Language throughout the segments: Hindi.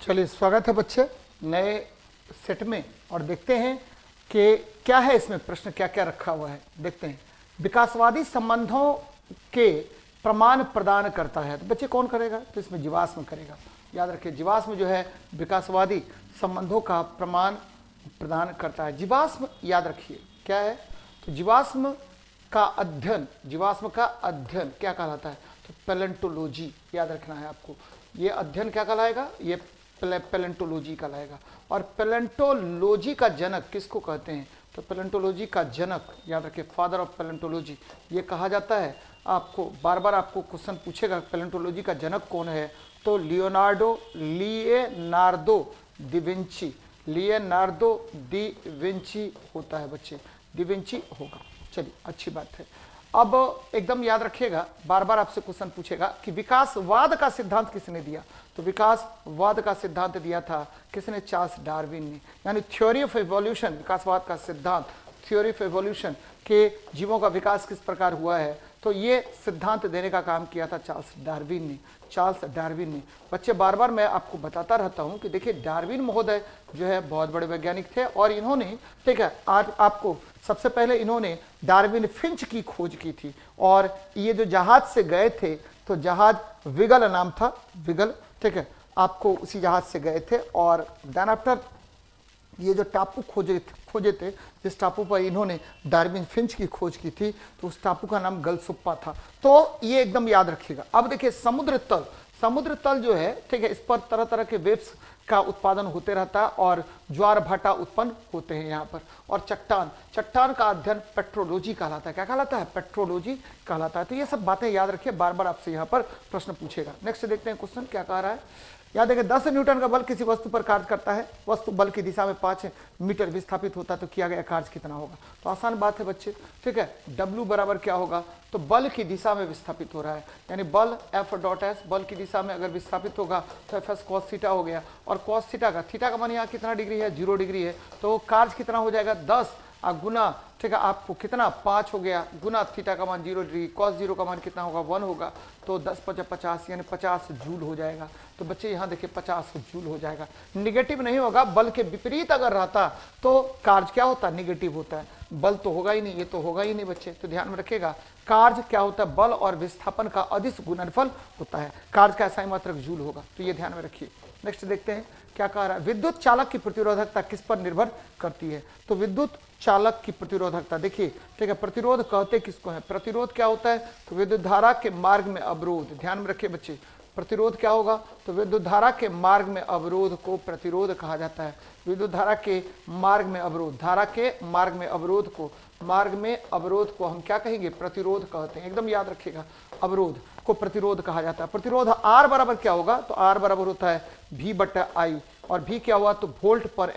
चलिए स्वागत है बच्चे नए सेट में और देखते हैं कि क्या है इसमें प्रश्न क्या क्या रखा हुआ है। देखते हैं विकासवादी संबंधों के प्रमाण प्रदान करता है। तो बच्चे कौन करेगा? तो इसमें जीवाश्म करेगा। याद रखिए जीवाश्म जो है विकासवादी संबंधों का प्रमाण प्रदान करता है। जीवाश्म याद रखिए क्या है? तो जीवाश्म का अध्ययन क्या कहलाता है? तो पैलेंटोलॉजी याद रखना है आपको। ये अध्ययन क्या कहलाएगा? ये पैलेंटोलॉजी कहलाएगा। और पैलेंटोलॉजी का जनक किसको कहते हैं? तो पैलेंटोलॉजी का जनक याद रखिए फादर ऑफ पैलेंटोलॉजी ये कहा जाता है। आपको बार बार आपको क्वेश्चन पूछेगा पैलेंटोलॉजी का जनक कौन है? तो लियोनार्डो दी विंची होता है बच्चे, दी विंची होगा। चलिए अच्छी बात है। अब एकदम याद रखिएगा बार बार आपसे क्वेश्चन पूछेगा कि विकासवाद का सिद्धांत किसने दिया? तो विकासवाद का सिद्धांत दिया था किसने? चार्ल्स डार्विन ने। यानी थ्योरी ऑफ एवोल्यूशन, विकासवाद का सिद्धांत, थ्योरी ऑफ एवोल्यूशन के जीवों का विकास किस प्रकार हुआ है, तो ये सिद्धांत देने का काम किया था चार्ल्स डार्विन ने। बच्चे बार बार मैं आपको बताता रहता हूं कि देखिए डार्विन महोदय जो है बहुत बड़े वैज्ञानिक थे और इन्होंने, ठीक है, आज आपको सबसे पहले इन्होंने डार्विन फिंच की खोज की थी। और ये जो जहाज से गए थे तो जहाज विगल नाम था, विगल, ठीक है, आपको उसी जहाज से गए थे। और देन आफ्टर ये जो टापू खोजे थे जिस टापू पर इन्होंने डार्विन फिंच की खोज की थी तो उस टापू का नाम गलसुप्पा था। तो ये एकदम याद रखिएगा। अब देखिए समुद्र तल जो है, ठीक है, इस पर तरह तरह के वेव्स का उत्पादन होते रहता है और ज्वार भाटा उत्पन्न होते हैं यहाँ पर। और चट्टान का अध्ययन पेट्रोलॉजी कहलाता है। क्या कहलाता है? पेट्रोलॉजी कहलाता है। तो ये सब बातें याद रखिए, बार बार आपसे यहाँ पर प्रश्न पूछेगा। नेक्स्ट देखते हैं क्वेश्चन क्या कह रहा है। याद देखिए 10 न्यूटन का बल किसी वस्तु पर कार्य करता है, वस्तु बल की दिशा में 5 मीटर विस्थापित होता है, तो किया गया कार्य कितना होगा? तो आसान बात है बच्चे, ठीक है, W बराबर क्या होगा? तो बल की दिशा में विस्थापित हो रहा है, यानी बल F डॉट S बल की दिशा में अगर विस्थापित होगा तो F cos थीटा हो गया। और cos थीटा का मान यहाँ कितना डिग्री है? 0 डिग्री है। तो कार्य कितना हो जाएगा? 10 गुना, ठीक है, आपको कितना 5 हो गया, गुना थीटा का मान 0 डिग्री, कॉस 0 का मान कितना होगा? 1 होगा। तो 10 × 50 यानी 50 जूल हो जाएगा। तो बच्चे यहाँ देखिए 50 जूल हो जाएगा। निगेटिव नहीं होगा, बल के विपरीत अगर रहता तो कार्य क्या होता? निगेटिव होता है। बल तो होगा ही नहीं, ये तो होगा ही नहीं बच्चे, तो ध्यान में रखिएगा। कार्य क्या होता है? बल और विस्थापन का अदिश गुणनफल होता है। कार्य का ऐसा ही मात्रक जूल होगा, तो ये ध्यान में रखिए। नेक्स्ट देखते हैं क्या कह रहा है। विद्युत चालक की प्रतिरोधकता किस पर निर्भर करती है? तो विद्युत चालक की प्रतिरोधकता देखिए, ठीक है, प्रतिरोध कहते किसको है? प्रतिरोध क्या होता है? तो विद्युत धारा के मार्ग में अवरोध। ध्यान में रखिए बच्चे, प्रतिरोध क्या होगा? तो विद्युत धारा के मार्ग में अवरोध को प्रतिरोध कहा जाता है। विद्युत धारा के मार्ग में अवरोध, धारा के मार्ग में अवरोध को हम क्या कहेंगे? प्रतिरोध कहते हैं। एकदम याद रखिएगा, अवरोध को प्रतिरोध कहा जाता है। प्रतिरोध R बराबर क्या होगा? तो R बराबर होता है V/I। और V क्या हुआ? तो वोल्ट पर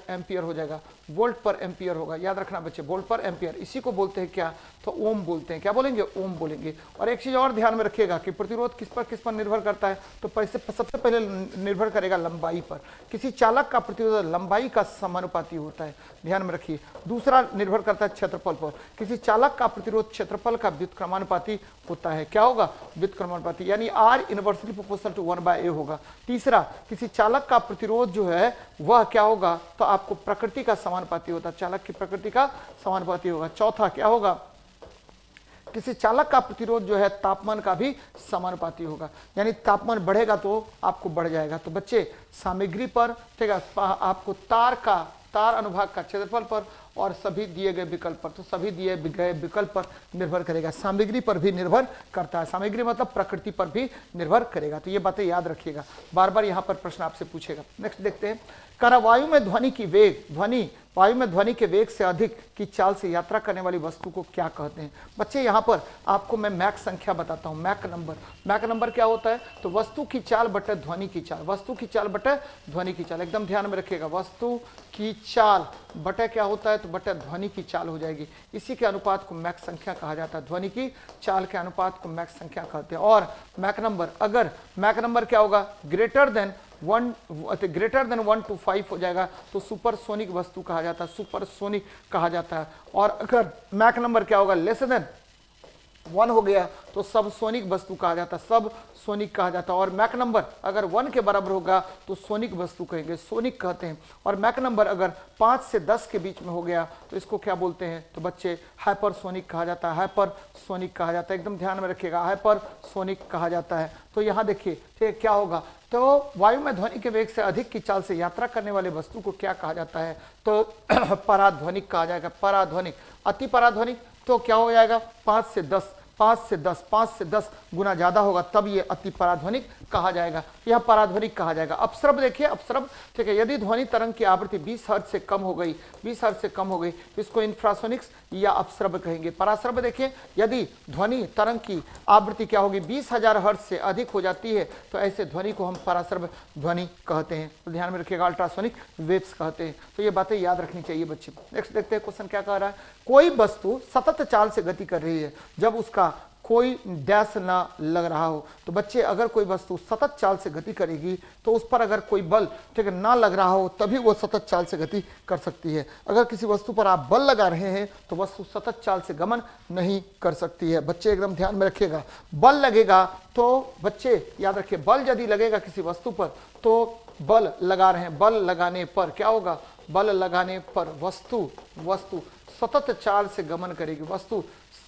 एम्पियर हो जाएगा, वोल्ट पर एम्पियर होगा। याद रखना बच्चे, वोल्ट पर एम्पियर, इसी को बोलते हैं क्या? तो ओम बोलते हैं। क्या बोलेंगे? ओम बोलेंगे। और एक चीज और ध्यान में रखिएगा कि प्रतिरोध किस पर निर्भर करता है? तो सबसे पहले निर्भर करेगा लंबाई पर। किसी चालक का प्रतिरोध लंबाई का समानुपाती होता है, ध्यान में रखिए। दूसरा निर्भर करता है क्षेत्रफल पर। किसी चालक का प्रतिरोध क्षेत्रफल का व्युत्क्रमानुपाती होता है। क्या होगा? व्युत्क्रमानुपाती, यानी R inversely proportional to 1/A होगा। तीसरा, किसी चालक का प्रतिरोध जो है वह क्या होगा? तो आपको प्रकृति का समानुपाती होता है, चालक की प्रकृति का समानुपाती होगा। चौथा क्या होगा? किसी चालक का प्रतिरोध जो है तापमान का भी समानुपाती होगा, यानी तापमान बढ़ेगा तो आपको बढ़ जाएगा। तो बच्चे सामग्री पर, ठीक है, आपको तार अनुभाग का क्षेत्रफल पर और सभी दिए गए विकल्प पर, तो सभी दिए गए विकल्प पर निर्भर करेगा। सामग्री पर भी निर्भर करता है, सामग्री मतलब प्रकृति पर भी निर्भर करेगा। तो ये बातें याद रखिएगा, बार बार यहाँ पर प्रश्न आपसे पूछेगा। नेक्स्ट देखते हैं, वायु में ध्वनि के वेग से अधिक की चाल से यात्रा करने वाली वस्तु को क्या कहते हैं? बच्चे यहाँ पर आपको मैं मैक संख्या बताता हूँ, मैक नंबर क्या होता है? तो वस्तु की चाल बटे ध्वनि की चाल, एकदम ध्यान में रखिएगा। वस्तु की चाल बटे क्या होता है? तो बटे ध्वनि की चाल हो जाएगी। इसी के अनुपात को मैक संख्या कहा जाता है। ध्वनि की चाल के अनुपात को मैक संख्या कहते हैं। और मैक नंबर क्या होगा? ग्रेटर देन 1 to 5 हो जाएगा तो सुपरसोनिक वस्तु कहा जाता है, और अगर मैक नंबर क्या होगा? लेस देन 1 हो गया तो सब सोनिक वस्तु कहा जाता है, सब सोनिक कहा जाता है। और मैक नंबर अगर 1 के बराबर होगा तो सोनिक वस्तु कहेंगे, सोनिक कहते हैं। और मैक नंबर अगर 5 से 10 के बीच में हो गया तो इसको क्या बोलते हैं, तो बच्चे हाइपरसोनिक कहा जाता है, हाइपरसोनिक कहा जाता है। एकदम ध्यान में रखिएगा, हाइपरसोनिक कहा जाता है। तो यहाँ देखिए ठीक है क्या होगा, तो वायु में ध्वनि के वेग से अधिक की चाल से यात्रा करने वाले वस्तु को क्या कहा जाता है, तो पराध्वनिक कहा जाएगा, पराध्वनिक। अति पराध्वनिक तो क्या हो जाएगा, 5 से 10 गुना ज्यादा होगा तब ये अति पराध्वनिक कहा जाएगा, यह पराध्वनिक कहा जाएगा। अपस्रब देखिए, अपस्रब ठीक है, यदि ध्वनि तरंग की आवृत्ति 20 हर्ट्ज से कम हो गई, 20 हर्ट्ज से कम हो गई तो इसको इंफ्रासोनिक्स या अपस्रब कहेंगे। पराश्रब देखिए, यदि ध्वनि तरंग की आवृत्ति क्या होगी, 20,000 हर्ट्ज से अधिक हो जाती है तो ऐसे ध्वनि को हम पराश्रब ध्वनि कहते हैं। तो ध्यान में रखिएगा, अल्ट्रासोनिक वेव्स कहते हैं। तो ये बातें याद रखनी चाहिए बच्चे। नेक्स्ट देखते हैं क्वेश्चन क्या कह रहा है, कोई वस्तु सतत चाल से गति कर रही है जब उसका कोई डैश ना लग रहा हो। तो बच्चे अगर कोई वस्तु सतत चाल से गति करेगी तो उस पर अगर कोई बल ठीक है ना लग रहा हो तभी वो सतत चाल से गति कर सकती है। अगर किसी वस्तु पर आप बल लगा रहे हैं तो वस्तु सतत चाल से गमन नहीं कर सकती है। बच्चे एकदम ध्यान में रखिएगा, बल लगेगा तो बच्चे याद रखिए, बल यदि लगेगा किसी वस्तु पर तो बल लगा रहे हैं, बल लगाने पर क्या होगा, बल लगाने पर वस्तु सतत चाल से गमन करेगी, वस्तु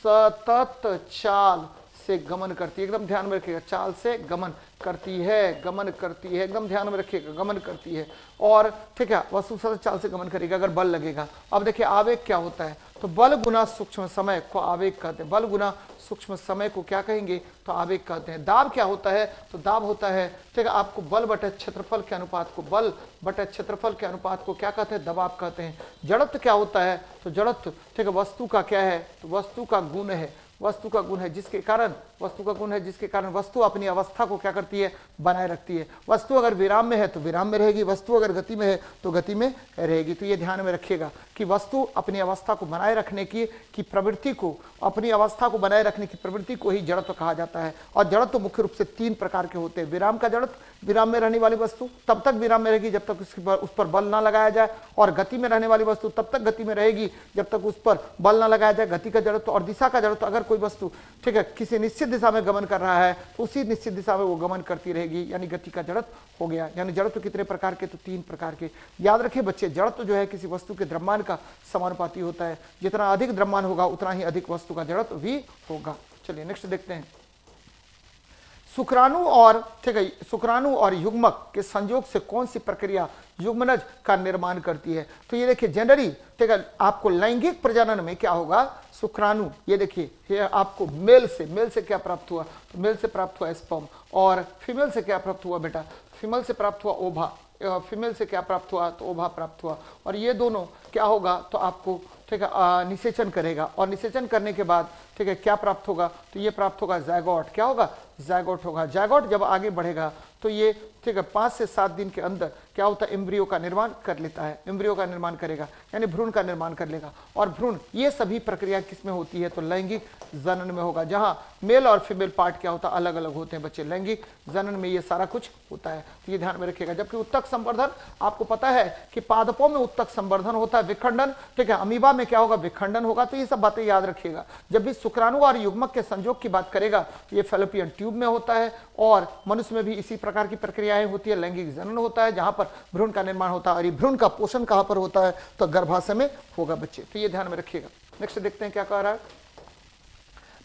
सतत चाल से गमन करती है। एकदम ध्यान में रखिएगा, चाल से गमन करती है, गमन करती है, एकदम ध्यान में रखिएगा, गमन करती है। और ठीक है, वस्तु सतत चाल से गमन करेगी अगर बल लगेगा। अब देखिए आवेग क्या होता है, तो बल गुना सूक्ष्म समय को आवेग कहते हैं, बल गुना सूक्ष्म समय को क्या कहेंगे, तो आवेग कहते हैं। दाब क्या होता है, तो दाब होता है ठीक है आपको बल बटे क्षेत्रफल के अनुपात को, बल बटे क्षेत्रफल के अनुपात को क्या कहते हैं, दबाव कहते हैं। जड़त्व क्या होता है, तो जड़त्व ठीक है वस्तु का क्या है, तो वस्तु का गुण है, वस्तु का गुण है जिसके कारण, वस्तु का गुण है जिसके कारण वस्तु अपनी अवस्था को क्या करती है, बनाए रखती है। वस्तु अगर विराम में है तो विराम में रहेगी, वस्तु अगर गति में है तो गति में रहेगी। तो ये ध्यान में रखिएगा कि वस्तु अपनी अवस्था को बनाए रखने की प्रवृत्ति को, अपनी अवस्था को बनाए रखने की प्रवृत्ति को ही जड़त्व कहा जाता है। और जड़त्व मुख्य रूप से 3 प्रकार के होते हैं। विराम का जड़त्व, विराम में रहने वाली वस्तु तब तक विराम में रहेगी जब तक उस पर बल ना लगाया जाए, और गति में रहने वाली वस्तु तब तक गति में रहेगी जब तक उस पर बल ना लगाया जाए, गति का जड़त्व। और दिशा का जड़त्व, अगर कोई वस्तु ठीक है किसी निश्चित दिशा में गमन कर रहा है तो उसी निश्चित दिशा में वो गमन करती रहेगी, यानी गति का जड़त्व हो गया। यानी जड़त्व कितने प्रकार के, तो 3 प्रकार के। याद रखिए बच्चे, जड़त्व जो है किसी वस्तु के द्रव्यमान का समानुपाती होता है, जितना अधिक द्रव्यमान होगा उतना ही अधिक वस्तु का जड़त्व भी होगा। चलिए नेक्स्ट देखते हैं, शुक्राणु और ठीक है, शुक्राणु और युग्मक के संयोग से कौन सी प्रक्रिया युग्मनज का निर्माण करती है। तो ये देखिए जनरली ठीक है आपको लैंगिक प्रजनन में क्या होगा, शुक्राणु, ये देखिए ये आपको मेल से क्या प्राप्त हुआ, तो मेल से प्राप्त हुआ स्पर्म, और फीमेल से क्या प्राप्त हुआ बेटा, फीमेल से प्राप्त हुआ ओवा, फीमेल से क्या प्राप्त हुआ, तो ओवा प्राप्त हुआ। और ये दोनों क्या होगा, तो आपको ठीक है निषेचन करेगा, और निषेचन करने के बाद ठीक है क्या प्राप्त होगा, तो ये प्राप्त होगा ज़ायगोट। क्या होगा, ज़ायगोट होगा। ज़ायगोट जब आगे बढ़ेगा तो ये ठीक है 5 से 7 दिन के अंदर क्या होता है, एम्ब्रियो का निर्माण कर लेता है, एम्ब्रियो का निर्माण करेगा, यानी भ्रूण का निर्माण कर लेगा। और भ्रूण, ये सभी प्रक्रिया किस में होती है, तो लैंगिक जनन में होगा, जहां मेल और फीमेल पार्ट क्या होता है, अलग अलग होते हैं बच्चे। लैंगिक जनन में ये सारा कुछ होता है, तो ये ध्यान में रखिएगा। जबकि उत्तक संवर्धन, आपको पता है कि पादपों में उत्तक संवर्धन होता है, विखंडन ठीक है, अमीबा में क्या होगा, विखंडन होगा। तो ये सब बातें याद रखिएगा। जब भी शुक्राणु और युग्मक के संयोग की बात करेगा तो ये फैलोपियन ट्यूब में होता है, और मनुष्य में भी इसी प्रकार की प्रक्रियाएं होती है। लैंगिक जनन होता है जहां पर भ्रूण का निर्माण होता है, और ये भ्रूण का पोषण कहां पर होता है, तो गर्भाशय में होगा बच्चे। तो ये ध्यान में रखिएगा। नेक्स्ट देखते हैं क्या कह रहा है,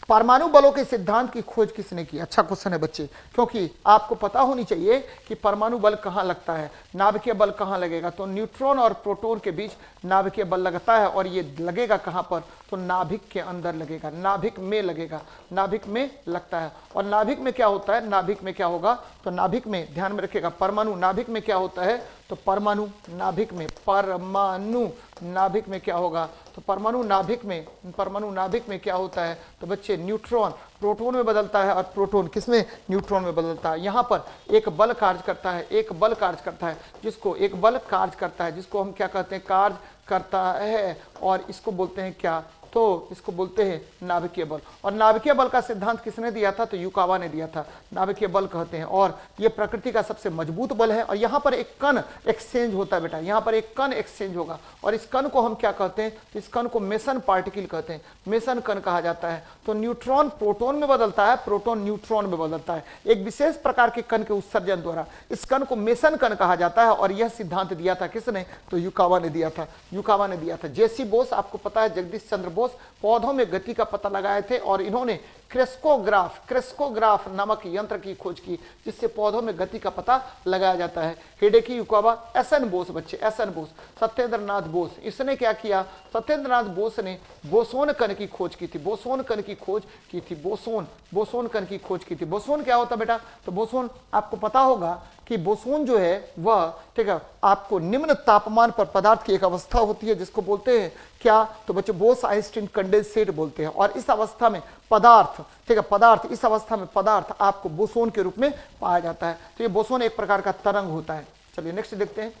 परमाणु बलों के सिद्धांत की खोज किसने की। अच्छा क्वेश्चन है बच्चे, क्योंकि आपको पता होनी चाहिए कि परमाणु बल कहां लगता है, नाभिकीय बल कहां लगेगा। तो न्यूट्रॉन और प्रोटॉन के बीच नाभिकीय बल लगता है, और ये लगेगा कहां पर, तो नाभिक के अंदर लगेगा, नाभिक में लगेगा, नाभिक में लगता है। और नाभिक में क्या होता है, नाभिक में क्या होगा, तो नाभिक में ध्यान में रखिएगा, परमाणु नाभिक में क्या होता है, तो परमाणु नाभिक में, परमाणु नाभिक में क्या होगा, तो परमाणु नाभिक में क्या होता है, तो बच्चे न्यूट्रॉन प्रोटॉन में बदलता है, और प्रोटॉन किसमें, न्यूट्रॉन में बदलता है। यहाँ पर एक बल कार्य करता है, एक बल कार्य करता है, जिसको हम क्या कहते हैं, कार्य करता है, और इसको बोलते हैं क्या, तो इसको बोलते हैं नाभिकीय बल। और नाभिकीय बल का सिद्धांत किसने दिया था? तो युकावा ने दिया था। नाभिकीय बल कहते हैं और ये प्रकृति का सबसे मजबूत बल है। और यहाँ पर एक कण एक्सचेंज होता है बेटा, यहाँ पर एक कण एक्सचेंज होगा और इस कण को हम क्या कहते हैं? तो इस कण को मेसन पार्टिकल कहते हैं, मेसन कण कहा जाता है। तो न्यूट्रॉन प्रोटॉन में बदलता है, प्रोटॉन न्यूट्रॉन में बदलता है एक विशेष प्रकार के कण के उत्सर्जन द्वारा। इस कण को मेसन कण कहा जाता है और यह सिद्धांत दिया था किसने? तो युकावा ने दिया था, युकावा ने दिया था। जेसी बोस, आपको पता है जगदीश चंद्र बोस पौधों में गति का पता लगाए थे और इन्होंने क्रेस्कोग्राफ नामक यंत्र की खोज की जिससे पौधों में गति का पता लगाया जाता है। हिडेकी युकावा, एसएन बोस बच्चे, एसएन बोस, सत्येंद्रनाथ बोस, इसने क्या किया? सत्येंद्रनाथ बोस ने बोसोन कण की खोज की थी, बोसोन कण की खोज की थी, बोसोन कण की खोज की थी। बोसोन क्या होता बेटा? तो बोसोन आपको पता होगा कि बोसोन जो है वह, ठीक है, आपको निम्न तापमान पर पदार्थ की एक अवस्था होती है जिसको बोलते हैं क्या? तो बच्चे बोस आइंस्टीन कंडेंसेट बोलते हैं। और इस अवस्था में पदार्थ, ठीक है, पदार्थ, इस अवस्था में पदार्थ आपको बोसोन के रूप में पाया जाता है। तो ये बोसोन एक प्रकार का तरंग होता है। चलिए नेक्स्ट देखते हैं।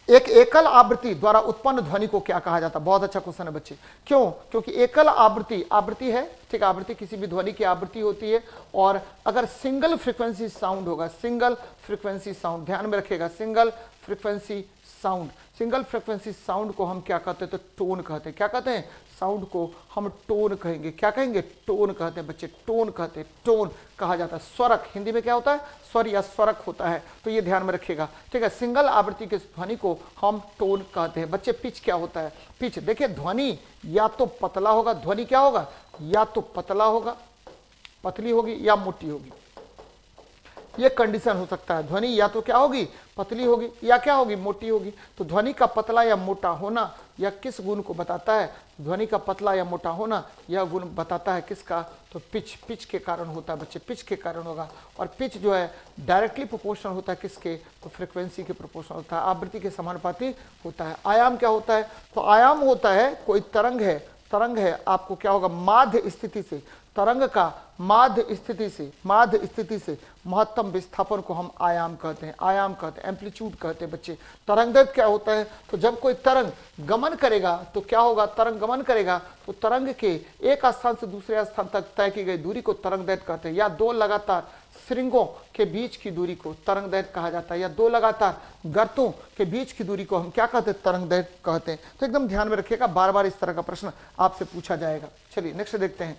एक एकल आवृत्ति द्वारा उत्पन्न ध्वनि को क्या कहा जाता है? बहुत अच्छा क्वेश्चन है बच्चे। क्यों? क्योंकि एकल आवृत्ति है, ठीक है, आवृत्ति किसी भी ध्वनि की आवृत्ति होती है। और अगर सिंगल फ्रीक्वेंसी साउंड होगा, सिंगल फ्रीक्वेंसी साउंड, ध्यान में रखिएगा, single frequency sound, single frequency sound को हम क्या कहते हैं? तो टोन कहते हैं। क्या कहते हैं? साउंड को हम टोन कहेंगे। क्या कहेंगे? टोन कहते हैं बच्चे, टोन कहते हैं, टोन कहा जाता है। स्वरक हिंदी में क्या होता है? स्वर या स्वरक होता है, तो ये ध्यान में रखिएगा, ठीक है। सिंगल आवृत्ति के ध्वनि को हम टोन कहते हैं बच्चे। पिच क्या होता है? पिच, देखिए ध्वनि या तो पतला होगा, ध्वनि क्या होगा? या तो पतला होगा, पतली होगी, या मोटी होगी। ये कंडीशन हो सकता है। ध्वनि या तो क्या होगी? पतली होगी, या क्या होगी? मोटी होगी। तो ध्वनि का पतला या मोटा होना यह किस गुण को बताता है? ध्वनि का पतला या मोटा होना यह गुण बताता है किसका? तो पिच, पिच के कारण होता है बच्चे, पिच के कारण होगा। और पिच जो है डायरेक्टली प्रोपोर्शनल होता है किसके? तो फ्रीक्वेंसी के प्रोपोर्शनल होता है, आवृत्ति के समानुपाती होता है। आयाम क्या होता है? तो आयाम होता है कोई तरंग है, आपको क्या होगा? माध्य स्थिति से, तरंग का माध्य स्थिति से महत्तम विस्थापन को हम आयाम कहते हैं, आयाम कहते हैं, एम्पलीट्यूड कहते हैं बच्चे। तरंगदैर्घ्य क्या होता है? तो जब कोई तरंग गमन करेगा तो क्या होगा? तरंग गमन करेगा तो तरंग के एक स्थान से दूसरे स्थान तक तय की गई दूरी को तरंगदैर्घ्य कहते हैं। या दो लगातार श्रृंगों के बीच की दूरी को तरंगदैर्घ्य कहा जाता है, या दो लगातार गर्तों के बीच की दूरी को हम क्या कहते हैं? तरंगदैर्घ्य कहते हैं। तो एकदम ध्यान में रखिएगा, बार बार इस तरह का प्रश्न आपसे पूछा जाएगा। चलिए नेक्स्ट देखते हैं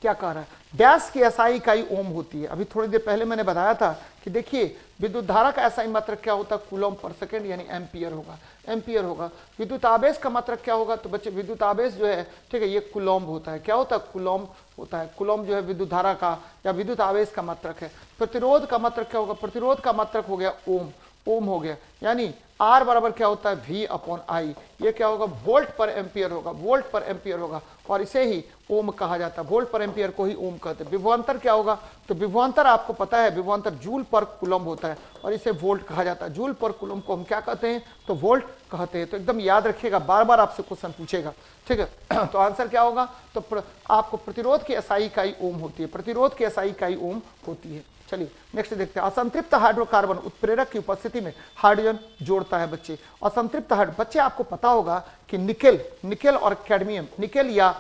क्या कह रहा है। डैश की एसआई इकाई ओम होती है। अभी थोड़ी देर पहले मैंने बताया था कि देखिए विद्युत धारा का एसआई मात्रक क्या होता है? कूलम पर सेकंड, यानी एम्पियर होगा, एम्पियर होगा। विद्युत आवेश का मात्रक क्या होगा? तो बच्चे विद्युत आवेश जो है, ठीक है, ये कूलम होता है। क्या होता है? कूलम होता है। कूलम जो है विद्युत धारा का या विद्युत आवेश का मात्रक है। प्रतिरोध का मात्रक क्या होगा? प्रतिरोध का मात्रक हो गया ओम, ओम हो गया। यानी R बराबर क्या होता है? V/I। ये क्या होगा? वोल्ट पर एम्पियर होगा, वोल्ट पर एम्पियर होगा। और इसे ही ओम कहा जाता है, वोल्ट पर एम्पियर को ही ओम कहते हैं। विभवांतर क्या होगा? तो विभवांतर आपको पता है, विभवांतर जूल पर कूलम होता है और इसे वोल्ट कहा जाता है। जूल पर कूलम को हम क्या कहते हैं? तो वोल्ट कहते हैं। तो एकदम याद रखिएगा, बार बार आपसे क्वेश्चन पूछेगा, ठीक है। तो आंसर क्या होगा? तो आपको प्रतिरोध की एसआई इकाई ओम होती है, प्रतिरोध की एसआई इकाई ओम होती है। चलिए नेक्स्ट देखते हैं। असंतृप्त हाइड्रोकार्बन उत्प्रेरक की उपस्थिति में हाइड्रोजन जोड़ता है बच्चे। असंतृप्त हाइड्रो, बच्चे आपको पता होगा कि निकेल और कैडमियम, निकेल या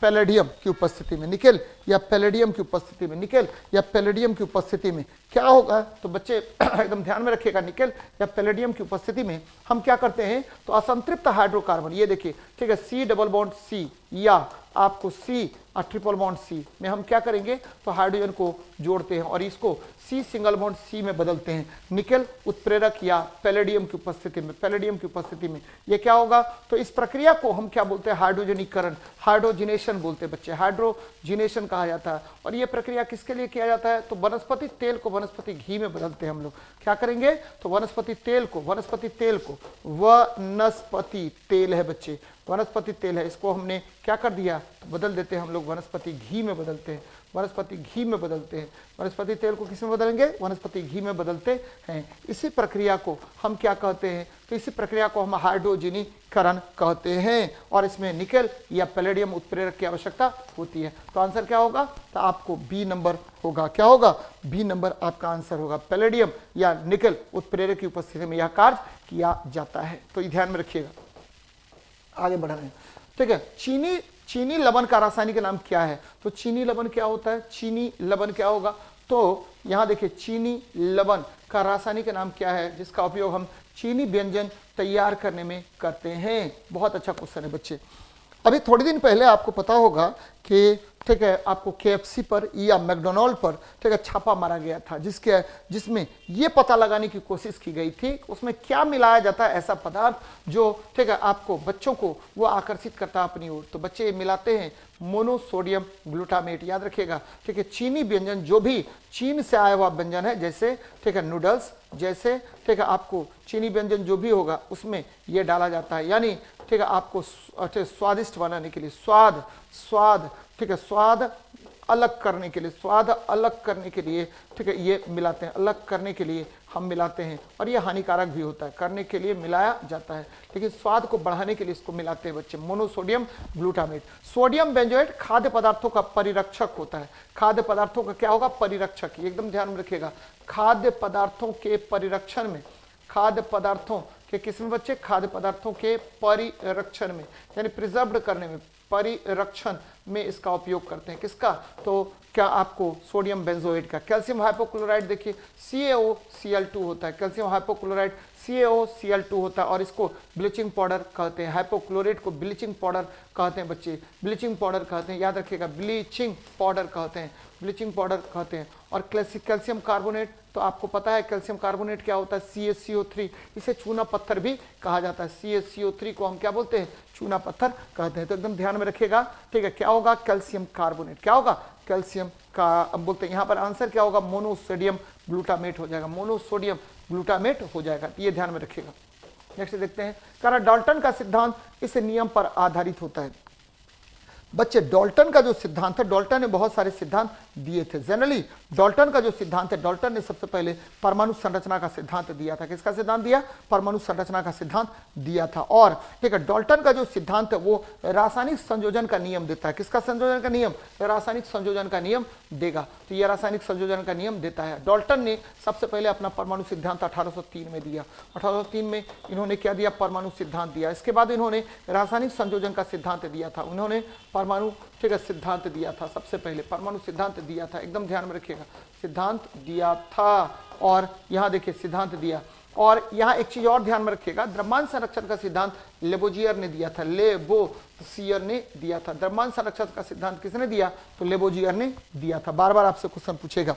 पैलेडियम की उपस्थिति में, निकेल या पैलेडियम की उपस्थिति में क्या होगा? तो बच्चे एकदम ध्यान में रखिएगा, निकेल या पैलेडियम की उपस्थिति में हम क्या करते हैं? तो असंतृप्त हाइड्रोकार्बन, ये देखिए, ठीक है, C+C या आपको C�ट्रिपल-C में हम क्या करेंगे? तो हाइड्रोजन को जोड़ते हैं और इसको C�C में बदलते हैं, निकेल उत्प्रेरक या पैलेडियम की उपस्थिति में, ये क्या होगा? तो इस प्रक्रिया को हम क्या बोलते हैं? हाइड्रोजनीकरण, हाइड्रोजिनेशन बोलते हैं बच्चे, हाइड्रोजिनेशन कहा जाता है। और ये प्रक्रिया किसके लिए किया जाता है? तो वनस्पति तेल को वनस्पति घी में बदलते हैं हम लोग। क्या करेंगे? तो वनस्पति तेल को वनस्पति तेल है बच्चे, वनस्पति तेल है, इसको हमने क्या कर दिया? तो बदल देते हैं हम लोग, वनस्पति घी में बदलते हैं, वनस्पति घी में बदलते हैं। वनस्पति तेल को किस में बदलेंगे? वनस्पति घी में बदलते हैं। इसी प्रक्रिया को हम क्या कहते हैं? तो इसी प्रक्रिया को हम हाइड्रोजनीकरण कहते हैं और इसमें निकेल या पैलेडियम उत्प्रेरक की आवश्यकता होती है। तो आंसर क्या होगा? तो आपको बी नंबर होगा। क्या होगा? बी नंबर आपका आंसर होगा। पैलेडियम या निकेल उत्प्रेरक की उपस्थिति में यह कार्य किया जाता है। तो ये ध्यान में रखिएगा। आगे बढ़ रहे हैं। ठीक है, चीनी लवण का रासायनिक नाम क्या है? तो चीनी लवण क्या होता है? चीनी लवण क्या होगा? तो यहां देखिए, चीनी लवण का रासायनिक नाम क्या है जिसका उपयोग हम चीनी व्यंजन तैयार करने में करते हैं? बहुत अच्छा क्वेश्चन है बच्चे। अभी थोड़े दिन पहले आपको पता होगा कि ठीक है, आपको KFC पर या मैकडोनाल्ड पर ठीक है छापा मारा गया था, जिसमें ये पता लगाने की कोशिश की गई थी उसमें क्या मिलाया जाता है ऐसा पदार्थ जो ठीक है आपको बच्चों को वो आकर्षित करता है अपनी ओर। तो बच्चे मिलाते हैं मोनोसोडियम ग्लूटामेट। याद रखिएगा, ठीक है, चीनी व्यंजन जो भी चीन से आया हुआ व्यंजन है, जैसे ठीक है नूडल्स, जैसे ठीक है आपको चीनी व्यंजन जो भी होगा उसमें ये डाला जाता है, यानी ठीक है आपको स्वादिष्ट बनाने के लिए, स्वाद ठीक है, स्वाद अलग करने के लिए, स्वाद अलग करने के लिए ठीक है ये मिलाते हैं, अलग करने के लिए हम मिलाते हैं। और ये हानिकारक भी होता है, करने के लिए मिलाया जाता है, लेकिन स्वाद को बढ़ाने के लिए इसको मिलाते हैं बच्चे, मोनोसोडियम ग्लूटामेट। सोडियम बेंजोएट खाद्य पदार्थों का परिरक्षक होता है। खाद्य पदार्थों का क्या होगा? परिरक्षक। एकदम ध्यान में रखिएगा, खाद्य पदार्थों के परिरक्षण में, खाद्य पदार्थों के किसमें बच्चे? खाद्य पदार्थों के परिरक्षण में, यानी प्रिजर्व्ड करने में, परिरक्षण में इसका उपयोग करते हैं। किसका? तो क्या आपको सोडियम बेंजोएट का। कैल्शियम हाइपोक्लोराइड देखिए CaOCl2 होता है, कैल्शियम हाइपोक्लोराइड CaOCl2 होता है और इसको ब्लीचिंग पाउडर कहते हैं। हाइपोक्लोरेट को ब्लीचिंग पाउडर कहते हैं बच्चे, ब्लीचिंग पाउडर कहते हैं, याद रखिएगा, ब्लीचिंग पाउडर कहते हैं, ब्लीचिंग पाउडर कहते हैं। और कैल्शियम कार्बोनेट, तो आपको पता है कैल्शियम कार्बोनेट क्या होता है? CaCO3, इसे चूना पत्थर भी कहा जाता है। CaCO3 को हम क्या बोलते हैं? चूना पत्थर कहते हैं। तो एकदम ध्यान में रखिएगा, ठीक है, क्या होगा? Calcium carbonate. क्या होगा? कैल्शियम का, अब बोलते हैं यहाँ पर आंसर क्या होगा? मोनोसोडियम ग्लूटामेट हो जाएगा, मोनोसोडियम ग्लूटामेट हो जाएगा, ये ध्यान में रखिएगा। नेक्स्ट देखते हैं, कारण डाल्टन का सिद्धांत इस नियम पर आधारित होता है। बच्चे डाल्टन का जो सिद्धांत है, डाल्टन ने बहुत सारे सिद्धांत दिए थे। जनरली डाल्टन का जो सिद्धांत है, डाल्टन ने सबसे पहले परमाणु संरचना का सिद्धांत दिया था। किसका सिद्धांत दिया? परमाणु संरचना का सिद्धांत दिया था। और ठीक है, डाल्टन का जो सिद्धांत है वो रासायनिक संयोजन का नियम देता है। किसका संयोजन का नियम? रासायनिक संयोजन का नियम देगा। तो ये रासायनिक संयोजन का नियम देता है। डाल्टन ने सबसे पहले अपना परमाणु सिद्धांत 1803 में दिया। 1803 में इन्होंने क्या दिया? परमाणु सिद्धांत दिया। इसके बाद इन्होंने रासायनिक संयोजन का सिद्धांत दिया था। उन्होंने परमाणु ठीक है सिद्धांत दिया था, सबसे पहले परमाणु सिद्धांत दिया था। एकदम ध्यान में रखिएगा, सिद्धांत दिया था। और यहां देखिए सिद्धांत दिया। और यहां एक चीज और ध्यान में रखिएगा, द्रव्यमान संरक्षण का सिद्धांत लेबोजियर ने दिया था, लेबोजियर ने दिया था। द्रव्यमान संरक्षण का सिद्धांत किसने दिया? तो लेबोजियर ने दिया था। बार बार आपसे क्वेश्चन पूछेगा।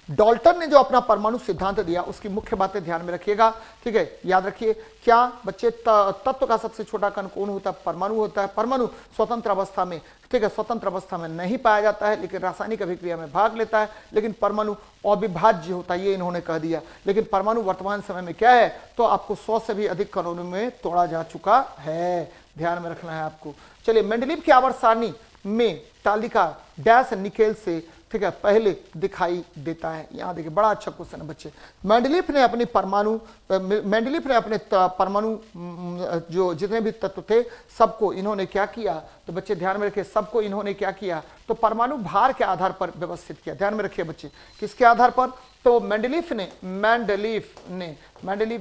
डाल्टन ने जो अपना परमाणु सिद्धांत दिया उसकी मुख्य बातें ध्यान में रखिएगा, ठीक है, याद रखिए। क्या बच्चे? तत्व का सबसे छोटा कण कौन होता है? परमाणु होता है। परमाणु स्वतंत्र अवस्था में, ठीक है, स्वतंत्र अवस्था में नहीं पाया जाता है, लेकिन रासायनिक अभिक्रिया में भाग लेता है। लेकिन परमाणु अविभाज्य होता है, ये इन्होंने कह दिया। लेकिन परमाणु वर्तमान समय में क्या है? तो आपको 100 से भी अधिक कणों में तोड़ा जा चुका है, ध्यान में रखना है आपको। चलिए, मेंडलीव की आवर्त सारणी में तालिका डैश निकेल से ठीक है पहले दिखाई देता है। यहां देखिए, बड़ा अच्छा क्वेश्चन है बच्चे। मेंडलीव ने अपने परमाणु जो जितने भी तत्व थे सबको इन्होंने क्या किया? तो बच्चे ध्यान में रखिए, सबको इन्होंने क्या किया? तो परमाणु भार के आधार पर व्यवस्थित किया। ध्यान में रखिए बच्चे, किसके आधार पर? तो मेंडलीव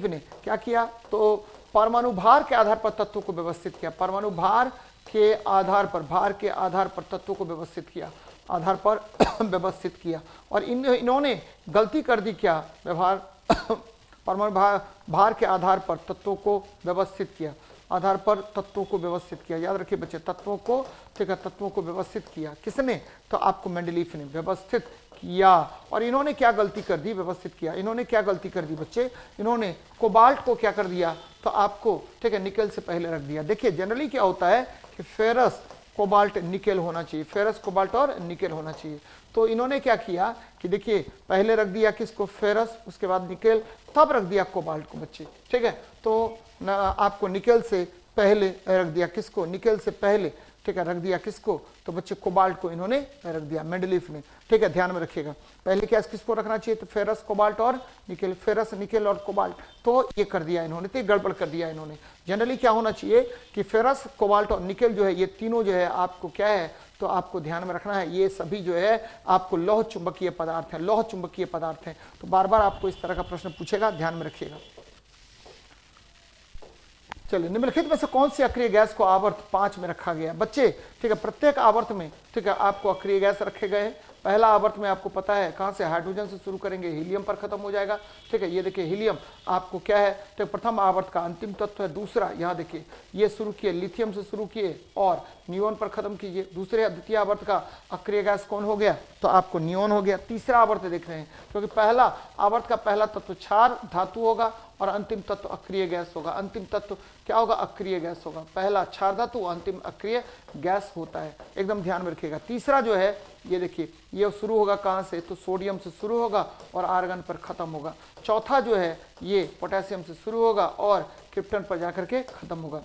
ने क्या किया? तो परमाणु भार के आधार पर तत्वों को व्यवस्थित किया। परमाणु भार के आधार पर तत्वों को व्यवस्थित किया, आधार पर व्यवस्थित किया। और इन्होंने गलती कर दी क्या? परमाणु भार के आधार पर तत्वों को व्यवस्थित किया, आधार पर तत्वों को व्यवस्थित किया। याद रखिए बच्चे, तत्वों को, ठीक है, तत्वों को व्यवस्थित किया। किसने? तो आपको मेंडलीव ने व्यवस्थित किया। और इन्होंने क्या गलती कर दी? व्यवस्थित किया। इन्होंने क्या गलती कर दी बच्चे? इन्होंने कोबाल्ट को क्या कर दिया? तो आपको ठीक है निकेल से पहले रख दिया। देखिए, जनरली क्या होता है कि फेरस कोबाल्ट निकेल होना चाहिए, फेरस कोबाल्ट और निकेल होना चाहिए। तो इन्होंने क्या किया कि देखिए, पहले रख दिया किसको? फेरस, उसके बाद निकेल, तब रख दिया कोबाल्ट को बच्चे, ठीक है। तो आपको निकेल से पहले रख दिया किसको? निकेल से पहले, ठीक है, रख दिया किसको? तो बच्चे कोबाल्ट को इन्होंने रख दिया, मेंडलीव ने, ठीक है, ध्यान में रखिएगा। पहले क्या किसको रखना चाहिए? तो फेरस, कोबाल्ट और निकेल, फेरस, निकेल और कोबाल्ट। तो ये कर दिया इन्होंने, तो गड़बड़ कर दिया इन्होंने। जनरली क्या होना चाहिए कि फेरस, कोबाल्ट और निकेल जो है, ये तीनों जो है आपको क्या है? तो आपको ध्यान में रखना है, ये सभी जो है आपको लौह चुंबकीय पदार्थ हैं, लौह चुंबकीय पदार्थ हैं। तो बार बार आपको इस तरह का प्रश्न पूछेगा, ध्यान में रखिएगा। चलिए, निम्नलिखित में से कौन सी अक्रिय गैस को आवर्त 5 में रखा गया? बच्चे ठीक है, प्रत्येक आवर्त में ठीक है आपको अक्रिय गैस रखे गए हैं। पहला आवर्त में आपको पता है कहां से, हाइड्रोजन से शुरू करेंगे, हीलियम पर खत्म हो जाएगा। ठीक है, ये देखिए हीलियम आपको क्या है, तो प्रथम आवर्त का अंतिम तत्व है। दूसरा यहाँ देखिए ये शुरू किए लिथियम से शुरू किए और नियोन पर खत्म कीजिए। दूसरे द्वितीय आवर्त का अक्रिय गैस कौन हो गया, तो आपको नियोन हो गया। तीसरा आवर्त देख रहे हैं, क्योंकि पहला आवर्त का पहला तत्व क्षार धातु होगा और अंतिम तत्व अक्रिय गैस होगा। अंतिम तत्व क्या होगा, अक्रिय गैस होगा। पहला क्षार धातु, अंतिम अक्रिय गैस होता है, एकदम ध्यान में रखिएगा। तीसरा जो है ये देखिए ये शुरू होगा कहां से, तो सोडियम से शुरू होगा और आर्गन पर खत्म होगा। चौथा जो है ये पोटेशियम से शुरू होगा और क्रिप्टन पर जाकर के खत्म होगा।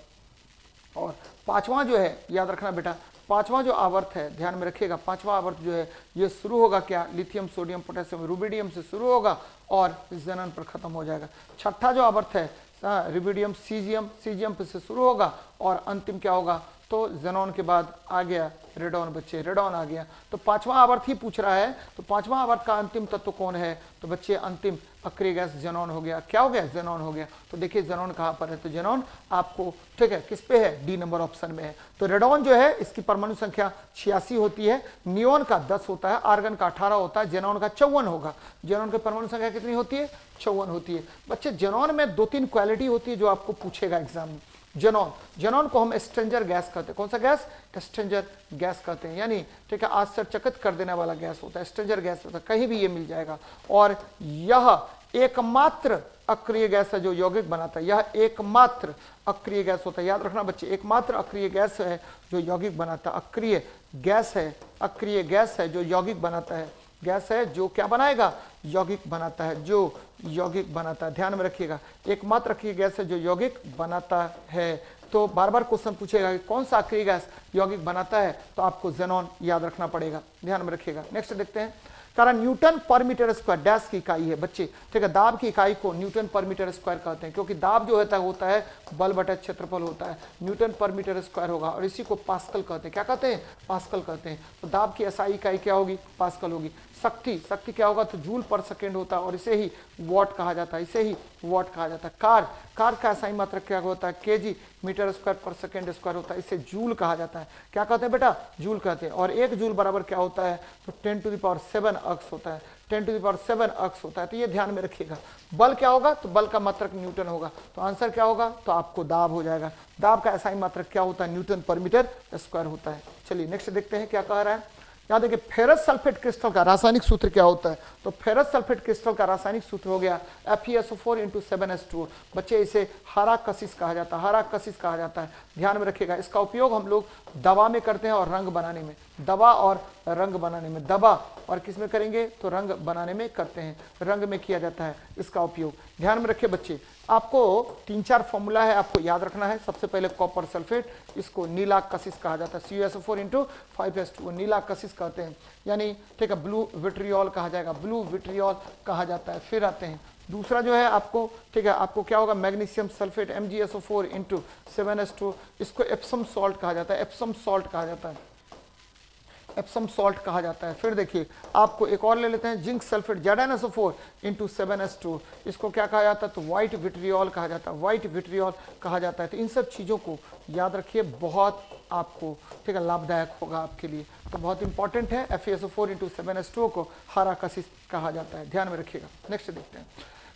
और पांचवा जो है याद रखना बेटा, पांचवा जो आवर्त है ध्यान में रखिएगा, पांचवा आवर्त जो है ये शुरू होगा क्या, लिथियम सोडियम पोटेशियम रुबिडियम से शुरू होगा और जेनन पर खत्म हो जाएगा। छठा जो आवर्त है रुबिडियम सीजियम, सीजियम से शुरू होगा और अंतिम क्या होगा, तो जेनॉन के बाद आ गया रेडॉन। बच्चे रेडॉन आ गया, तो पांचवा आवर्त ही पूछ रहा है। तो पांचवा आवर्त का अंतिम तत्व कौन है, तो बच्चे अंतिम अक्रिय गैस जेनॉन हो गया। क्या हो गया, जेनॉन हो गया। तो देखिए जेनॉन कहां पर है, तो जेनॉन आपको ठीक है किस पे है, डी नंबर ऑप्शन में है। तो रेडॉन जो है इसकी परमाणु संख्या 86 होती है, नियोन का 10 होता है, आर्गन का 18 होता है, जेनॉन का 54 होगा। जेनॉन की परमाणु संख्या कितनी होती है, 54 होती है। बच्चे जेनॉन में 2-3 क्वालिटी होती है जो आपको पूछेगा एग्जाम में। जेनॉन, जेनॉन को हम स्ट्रेंजर गैस कहते हैं। कौन सा गैस, स्ट्रेंजर गैस कहते हैं, यानी ठीक है आश्चर्यचकित कर देने वाला गैस होता है, स्ट्रेंजर गैस होता है, कहीं भी ये मिल जाएगा। और यह एकमात्र अक्रिय गैस है जो यौगिक बनाता है, यह एकमात्र अक्रिय गैस होता है। याद रखना बच्चे, एकमात्र अक्रिय गैस है जो यौगिक बनाता है। अक्रिय गैस है, अक्रिय गैस है जो यौगिक बनाता है, गैस है जो क्या बनाएगा, यौगिक बनाता है, जो यौगिक बनाता है। ध्यान में रखिएगा, एकमात्र अक्रिय गैस है जो यौगिक बनाता है। तो बार बार क्वेश्चन पूछेगा कि कौन सा अक्रिय गैस यौगिक बनाता है, तो आपको जेनॉन याद रखना पड़ेगा, ध्यान में रखिएगा। नेक्स्ट देखते हैं, कारण न्यूटन पर मीटर स्क्वायर डैश की इकाई है। बच्चे ठीक है, दाब की इकाई को न्यूटन पर मीटर स्क्वायर कहते हैं, क्योंकि दाब जो होता है बल बटा क्षेत्रफल होता है, न्यूटन पर मीटर स्क्वायर होगा और इसी को पास्कल कहते हैं। क्या कहते हैं, पास्कल कहते हैं। तो दाब की एसआई इकाई क्या होगी, पास्कल होगी। शक्ति, शक्ति क्या होगा, तो जूल पर सेकेंड होता है और इसे ही वॉट कहा जाता है, इसे ही वॉट कहा जाता है। कार, कार का एसआई मात्रक क्या होता है, केजी मीटर स्क्वायर पर सेकेंड स्क्वायर होता है, इसे जूल कहा जाता है। क्या कहते हैं बेटा, जूल कहते हैं। और 1 जूल बराबर क्या होता है, तो 10⁷ अक्स होता है, 10⁷ अक्स होता है। तो ये ध्यान में रखिएगा। बल क्या होगा, तो बल का मात्रक न्यूटन होगा। तो आंसर क्या होगा, तो आपको दाब हो जाएगा। दाब का एसआई मात्रक क्या होता है, न्यूटन पर मीटर स्क्वायर होता है। चलिए नेक्स्ट देखते हैं क्या कह रहा है। यहाँ देखिए फेरस सल्फेट क्रिस्टल का रासायनिक सूत्र क्या होता है, तो फेरस सल्फेट क्रिस्टल का रासायनिक सूत्र हो गया FeSO4 × 7H2O। बच्चे इसे हरा कशिश कहा जाता है, हरा कशिश कहा जाता है, ध्यान में रखिएगा। इसका उपयोग हम लोग दवा में करते हैं और रंग बनाने में, दवा और रंग बनाने में, दवा और किस में करेंगे, तो रंग बनाने में करते हैं, रंग में किया जाता है इसका उपयोग। ध्यान में रखिए बच्चे, आपको 3-4 फॉर्मूला है आपको याद रखना है। सबसे पहले कॉपर सल्फेट, इसको नीला कशिश कहा जाता है, CuSO4 × 5H2O, नीला कशिश कहते हैं, यानी ठीक है ब्लू विट्रियोल कहा जाएगा, ब्लू विट्रियोल कहा जाता है। फिर आते हैं दूसरा जो है आपको ठीक है, आपको क्या होगा, मैग्नीशियम सल्फेट MgSO4 × 7H2O, इसको एप्सम सॉल्ट कहा जाता है, एप्सम सॉल्ट कहा जाता है, एप्सम सॉल्ट कहा जाता है। फिर देखिए आपको एक और ले लेते हैं, जिंक सल्फेट ZnSO4 × 7H2O, इसको क्या कहा जाता है, तो व्हाइट विट्रियोल कहा जाता है, व्हाइट विट्रियोल कहा जाता है। तो इन सब चीज़ों को याद रखिए, बहुत आपको ठीक है लाभदायक होगा आपके लिए, तो बहुत इंपॉर्टेंट है। FeSO4 × 7H2O को हरा कशिश कहा जाता है, ध्यान में रखिएगा। नेक्स्ट देखते हैं,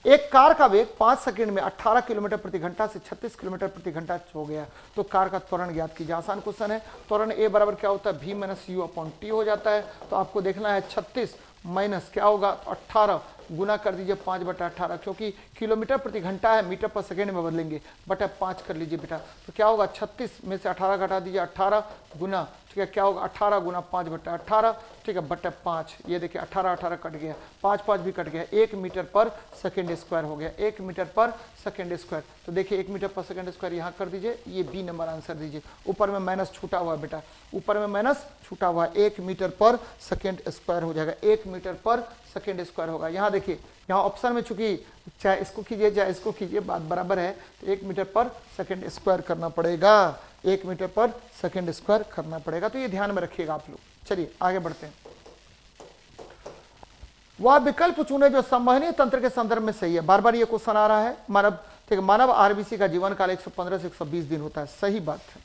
एक कार का वेग 5 सेकंड में 18 किलोमीटर प्रति घंटा से 36 किलोमीटर प्रति घंटा हो गया, तो कार का त्वरण ज्ञात कीजिए। आसान क्वेश्चन है। त्वरण A बराबर क्या होता है, V - U/T हो जाता है। तो आपको देखना है 36 माइनस क्या होगा, 18 गुना कर दीजिए 5/18, क्योंकि किलोमीटर प्रति घंटा है, मीटर पर सेकेंड में बदलेंगे, बटा 5 कर लीजिए बेटा। तो क्या होगा, 36 में से 18 घटा दीजिए, 18 गुना ठीक है क्या होगा, 18 गुना 5/18 ठीक है बटा 5। ये देखिए 18 कट गया, 5 भी कट गया, 1 मीटर पर सेकेंड स्क्वायर हो गया, 1 मीटर पर सेकेंड स्क्वायर। तो देखिए 1 मीटर पर सेकेंड स्क्वायर यहाँ कर दीजिए, ये B नंबर आंसर दीजिए। ऊपर में माइनस छूटा हुआ बेटा, ऊपर में माइनस छूटा हुआ, 1 मीटर पर सेकेंड स्क्वायर हो जाएगा, 1 मीटर पर सेकेंड स्क्वायर होगा। यहाँ देखिए, यहाँ ऑप्शन में चूंकि चाहे इसको कीजिए चाहे इसको कीजिए बात बराबर है, तो 1 मीटर पर सेकेंड स्क्वायर करना पड़ेगा, 1 मीटर पर सेकेंड स्क्वायर करना पड़ेगा। तो ये ध्यान में रखिएगा आप लोग। चलिए आगे बढ़ते हैं। वह विकल्प चुने जो संवहनीय तंत्र के संदर्भ में सही है। बार बार ये क्वेश्चन आ रहा है, मानव ठीक है, मानव आरबीसी का जीवन काल 115 से 120 दिन होता है, सही बात है।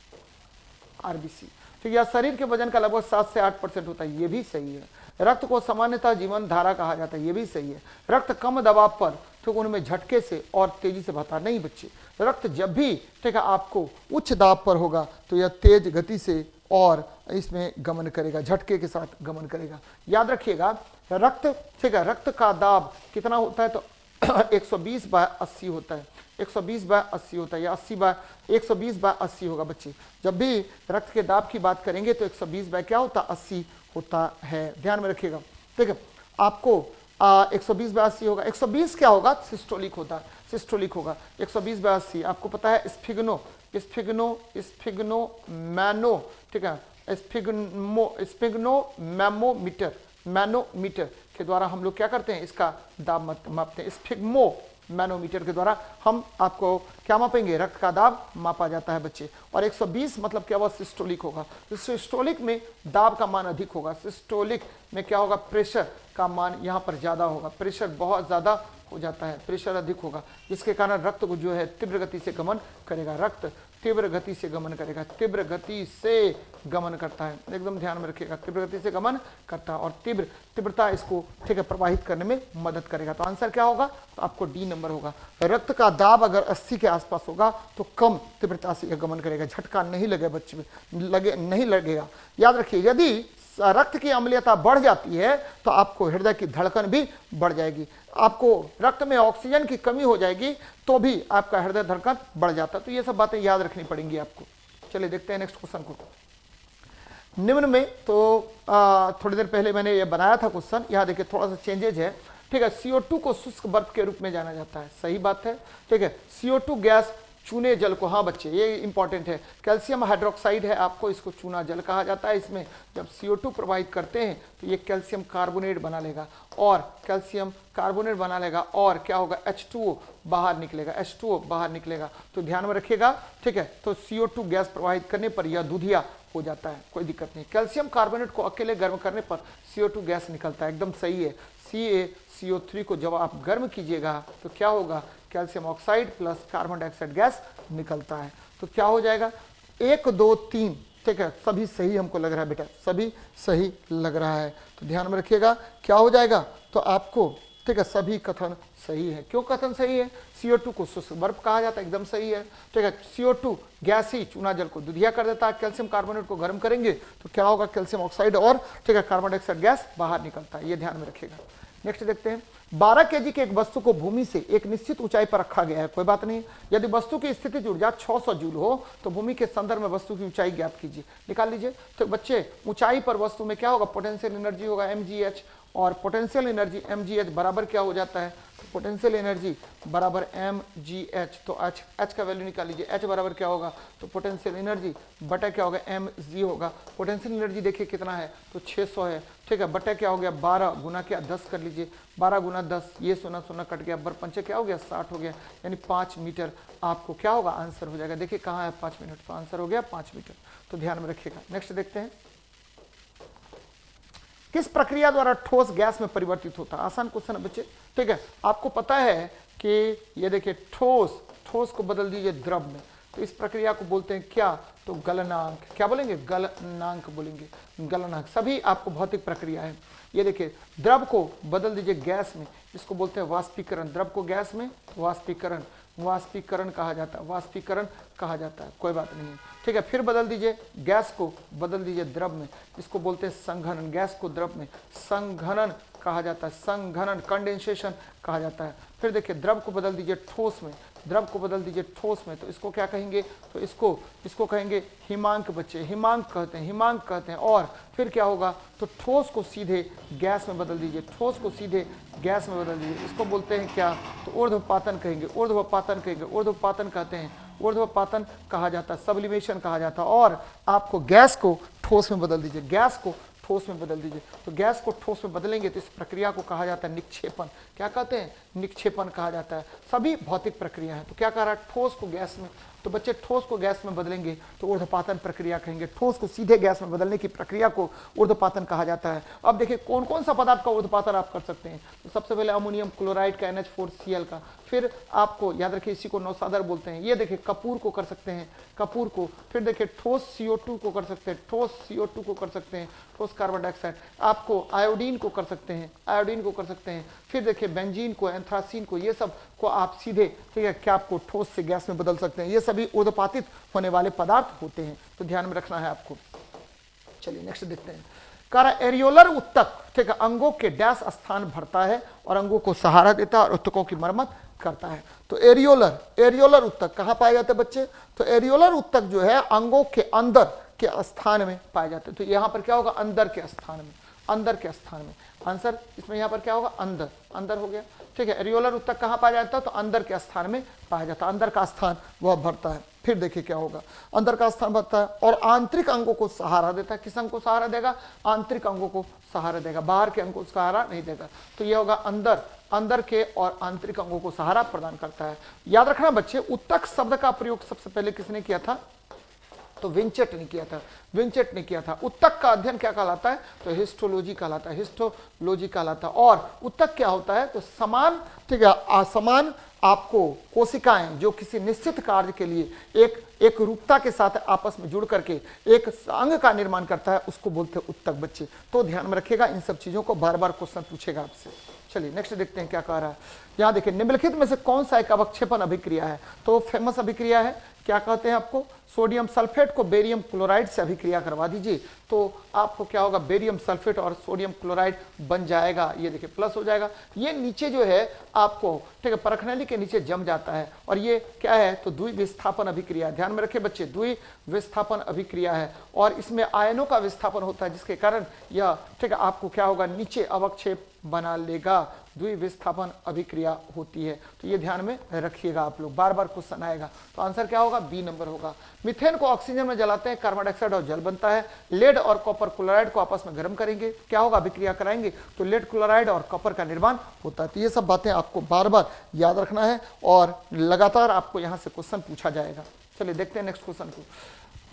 आरबीसी, ठीक है, शरीर के वजन का लगभग 7 से 8% होता है, ये भी सही है। रक्त को सामान्यतः जीवन धारा कहा जाता है, ये भी सही है। रक्त कम दबाव पर ठीक उनमें झटके से और तेजी से बहता नहीं बच्चे। रक्त जब भी ठीक है आपको उच्च दाब पर होगा तो यह तेज गति से और इसमें गमन करेगा, झटके के साथ गमन करेगा। याद रखिएगा रक्त, ठीक है, रक्त का दाब कितना होता है तो 120/80 होता है, 120/80 होता है, या 120/80 होगा बच्चे। जब भी रक्त के दाब की बात करेंगे तो 120 बाय क्या होता है, 80 होता है, ध्यान में रखिएगा। ठीक है, आपको 120/80 होगा। 120 क्या होगा, सिस्टोलिक होता है, सिस्टोलिक होगा 120/80। आपको पता है स्फिग्नो मैनो, ठीक है, स्फिग्नो मैनोमीटर के द्वारा हम लोग क्या करते हैं, इसका दाब मापते हैं। स्फिग्मो मैनोमीटर के द्वारा हम आपको क्या मापेंगे, रक्त का दाब मापा जाता है बच्चे। और 120 मतलब क्या हुआ, सिस्टोलिक होगा। तो सिस्टोलिक में दाब का मान अधिक होगा, सिस्टोलिक में क्या होगा, प्रेशर का मान यहाँ पर ज्यादा होगा, प्रेशर बहुत ज्यादा हो जाता है, प्रेशर अधिक होगा, जिसके कारण रक्त को जो है तीव्र गति से गमन करेगा, रक्त तीव्र गति से गमन करेगा, तीव्र गति से गमन करता है, एकदम ध्यान में रखिएगा, तीव्र गति से गमन करता है और तीव्रता इसको ठीक है प्रवाहित करने में मदद करेगा। तो आंसर क्या होगा, तो आपको डी नंबर होगा। रक्त का दाब अगर 80 के आसपास होगा तो कम तीव्रता से गमन करेगा, झटका नहीं लगेगा बच्चे में, नहीं लगेगा। याद रखिए यदि रक्त की अम्लीयता बढ़ जाती है तो आपको हृदय की धड़कन भी बढ़ जाएगी, आपको रक्त में ऑक्सीजन की कमी हो जाएगी तो भी आपका हृदय धड़कन बढ़ जाता है। तो ये सब बातें याद रखनी पड़ेंगी आपको। चलिए देखते हैं नेक्स्ट क्वेश्चन को। निम्न में तो थोड़ी देर पहले मैंने ये बनाया था क्वेश्चन, यहाँ देखिए थोड़ा सा चेंजेज है। ठीक है, CO2 को शुष्क बर्फ के रूप में जाना जाता है, सही बात है। ठीक है, CO2 गैस चूने जल को, हाँ बच्चे ये इंपॉर्टेंट है, कैल्शियम हाइड्रोक्साइड है, आपको इसको चूना जल कहा जाता है। इसमें जब CO2 प्रवाहित करते हैं तो ये कैल्शियम कार्बोनेट बना लेगा और कैल्शियम कार्बोनेट बना लेगा और क्या होगा, H2O बाहर निकलेगा, H2O बाहर निकलेगा। तो ध्यान में रखिएगा, ठीक है। तो CO2 गैस प्रवाहित करने पर यह दूधिया हो जाता है, कोई दिक्कत नहीं। कैल्शियम कार्बोनेट को अकेले गर्म करने पर CO2 गैस निकलता है, एकदम सही है। CaCO3 को जब आप गर्म कीजिएगा तो क्या होगा, calcium oxide plus carbon dioxide gas निकलता है। तो क्या हो जाएगा, 1 2 3, ठीक है, सभी सही हमको लग रहा है बेटा, सभी सही लग रहा है। तो ध्यान में रखिएगा क्या हो जाएगा, तो आपको ठीक है सभी कथन सही है। क्यों कथन सही है, CO2 को शुष्क बर्फ कहा जाता है, एकदम सही है। ठीक है, CO2 गैस ही चूना जल को दूधिया कर देता है, कैल्शियम कार्बोनेट को गर्म करेंगे तो क्या होगा, कैल्शियम ऑक्साइड और ठीक है कार्बन डाइऑक्साइड गैस बाहर निकलता है, ये ध्यान में रखिएगा। नेक्स्ट देखते हैं, 12 kg के एक वस्तु को भूमि से एक निश्चित ऊंचाई पर रखा गया है, कोई बात नहीं। यदि वस्तु की स्थितिज ऊर्जा 600 जूल हो तो भूमि के संदर्भ में वस्तु की ऊंचाई ज्ञात कीजिए, निकाल लीजिए। तो बच्चे ऊंचाई पर वस्तु में क्या होगा, पोटेंशियल एनर्जी होगा mgh, और पोटेंशियल एनर्जी mgh बराबर क्या हो जाता है, पोटेंशियल एनर्जी बराबर mgh। तो h का वैल्यू निकाल लीजिए, h बराबर क्या होगा, तो पोटेंशियल एनर्जी बटा क्या होगा, mg होगा। पोटेंशियल एनर्जी देखिए कितना है, तो 600 है, ठीक है, बटा क्या हो गया, 12 गुना क्या 10 कर लीजिए, 12 गुना 10, ये 0 कट गया, बर पंचे क्या हो गया, 60 हो गया, यानी 5 मीटर आपको क्या होगा, आंसर हो जाएगा। देखिए कहाँ है 5 मिनट, तो आंसर हो गया 5 मीटर। तो ध्यान में रखिएगा। नेक्स्ट देखते हैं, किस प्रक्रिया द्वारा ठोस गैस में परिवर्तित होता है, आसान क्वेश्चन है बच्चे। ठीक है, आपको पता है कि ये देखिए ठोस को बदल दीजिए द्रव में, तो इस प्रक्रिया को बोलते हैं क्या, तो गलनांक। क्या बोलेंगे, गलनांक बोलेंगे, गलनांक। सभी आपको भौतिक प्रक्रिया है। ये देखिए द्रव को बदल दीजिए गैस में, इसको बोलते हैं वाष्पीकरण। द्रव को गैस में वाष्पीकरण कहा जाता है, वाष्पीकरण कहा जाता है, कोई बात नहीं है। ठीक है, फिर बदल दीजिए गैस को, बदल दीजिए द्रव में, इसको बोलते हैं संघनन। गैस को द्रव में संघनन कहा जाता है, संघनन कंडेंसेशन कहा जाता है। फिर देखिए द्रव को बदल दीजिए ठोस में, द्रव को बदल दीजिए ठोस में, तो इसको क्या कहेंगे, तो इसको कहेंगे हिमांक बच्चे, हिमांक कहते हैं। और फिर क्या होगा, तो ठोस को सीधे गैस में बदल दीजिए, ठोस को सीधे गैस में बदल दीजिए, इसको बोलते हैं क्या, तो ऊर्ध्वपातन कहेंगे, ऊर्ध्वपातन कहते हैं, ऊर्ध्वपातन कहा जाता है, सब्लिमेशन कहा जाता है। और आपको गैस को ठोस में बदल दीजिए, गैस को ठोस में बदल दीजिए। तो गैस को ठोस में बदलेंगे तो इस प्रक्रिया को कहा जाता है निक्षेपण। क्या कहते हैं, निक्षेपण कहा जाता है। सभी भौतिक प्रक्रिया है। तो क्या कह रहा है, ठोस को गैस में, तो तो बच्चे ठोस को गैस में बदलेंगे तो ऊर्ध्वपातन प्रक्रिया कहेंगे। ठोस को सीधे गैस में बदलने की प्रक्रिया को ऊर्ध्वपातन कहा जाता है। अब देखिए कौन कौन सा पदार्थ का ऊर्ध्वपातन आप कर सकते हैं। तो सबसे पहले अमोनियम क्लोराइड का NH4Cl का, फिर आपको याद रखिए इसी को नौसादर बोलते हैं। ये देखिए कपूर को कर सकते हैं, कपूर को। फिर देखिए ठोस CO2 को कर सकते हैं, ठोस CO2 को कर सकते हैं, ठोस कार्बन डाइऑक्साइड। आपको आयोडीन को कर सकते हैं, आयोडीन को कर सकते हैं। फिर देखिए बेंजीन को, एंथ्रासीन को, ये सब को आप सीधे, ठीक है, क्या आपको ठोस से गैस में बदल सकते हैं। ये सभी ऊर्ध्वपातित होने वाले पदार्थ होते हैं, तो ध्यान में रखना है आपको। चलिए नेक्स्ट देखते हैं। करा एरियोलर उत्तक, ठीक है, अंगों के डैश स्थान भरता है और अंगों को सहारा देता है और उत्तकों की मरम्मत करता है। तो एरियोलर उत्तक कहाँ पाए जाते हैं बच्चे? तो एरियोलर उत्तक जो है अंगों के अंदर के स्थान में पाए जाते हैं। तो यहाँ पर क्या होगा? अंदर के स्थान में, अंदर के स्थान में। आंसर इसमें यहाँ पर क्या होगा? अंदर, अंदर हो गया, ठीक है। एरियोलर उत्तक कहाँ पाया जाता है? तो अंदर के स्थान में पाया जाता है, अंदर का स्थान वह भरता है। फिर देखिए क्या होगा, अंदर का स्थान भरता है और आंतरिक अंगों को सहारा देता है। किस अंग को सहारा देगा? आंतरिक अंगों को सहारा देगा, बाहर के अंगों को सहारा नहीं देगा। तो यह होगा अंदर, अंदर के और आंतरिक अंगों को सहारा प्रदान करता है। याद रखना बच्चे, उत्तक शब्द का प्रयोग सबसे पहले किसने किया था? तो विंचेट ने किया था, विंचेट ने किया था। उत्तक का अध्ययन क्या कहलाता है? तो हिस्टोलॉजी कहलाता है, हिस्टोलॉजी कहलाता है। और उत्तक क्या होता है? तो समान, ठीक है, असमान आपको कोशिकाएं जो किसी निश्चित कार्य के लिए एक रूपता के साथ आपस में जुड़ करके एक अंग का निर्माण करता है, उसको बोलते हैं उत्तक बच्चे। तो ध्यान में रखिएगा, इन सब चीजों को बार बार क्वेश्चन पूछेगा आपसे। चलिए नेक्स्ट देखते हैं क्या कह रहा है। यहाँ देखिए, निम्नलिखित में से कौन सा एक अवक्षेपण अभिक्रिया है? तो फेमस अभिक्रिया है, क्या कहते हैं आपको? सोडियम सल्फेट को बेरियम क्लोराइड से अभिक्रिया करवा दीजिए तो आपको क्या होगा? बेरियम सल्फेट और सोडियम क्लोराइड बन जाएगा। ये देखिए प्लस हो जाएगा। ये नीचे जो है आपको, ठीक है, परखनली के नीचे जम जाता है और ये क्या है? तो द्विविस्थापन अभिक्रिया। ध्यान में रखिए बच्चे, द्विविस्थापन अभिक्रिया है और इसमें आयनों का विस्थापन होता है, जिसके कारण यह, ठीक है, आपको क्या होगा? नीचे अवक्षेप बना लेगा। द्विविस्थापन अभिक्रिया होती है, तो ये ध्यान में रखिएगा आप लोग, बार बार क्वेश्चन आएगा। तो आंसर क्या होगा? बी नंबर होगा। मीथेन को ऑक्सीजन में जलाते हैं, कार्बन डाइऑक्साइड और जल बनता है। लेड और कॉपर क्लोराइड को आपस में गर्म करेंगे, क्या होगा? अभिक्रिया कराएंगे तो लेड क्लोराइड और कॉपर का निर्माण होता है। तो ये सब बातें आपको बार बार याद रखना है और लगातार आपको यहाँ से क्वेश्चन पूछा जाएगा। चलिए देखते हैं नेक्स्ट क्वेश्चन को।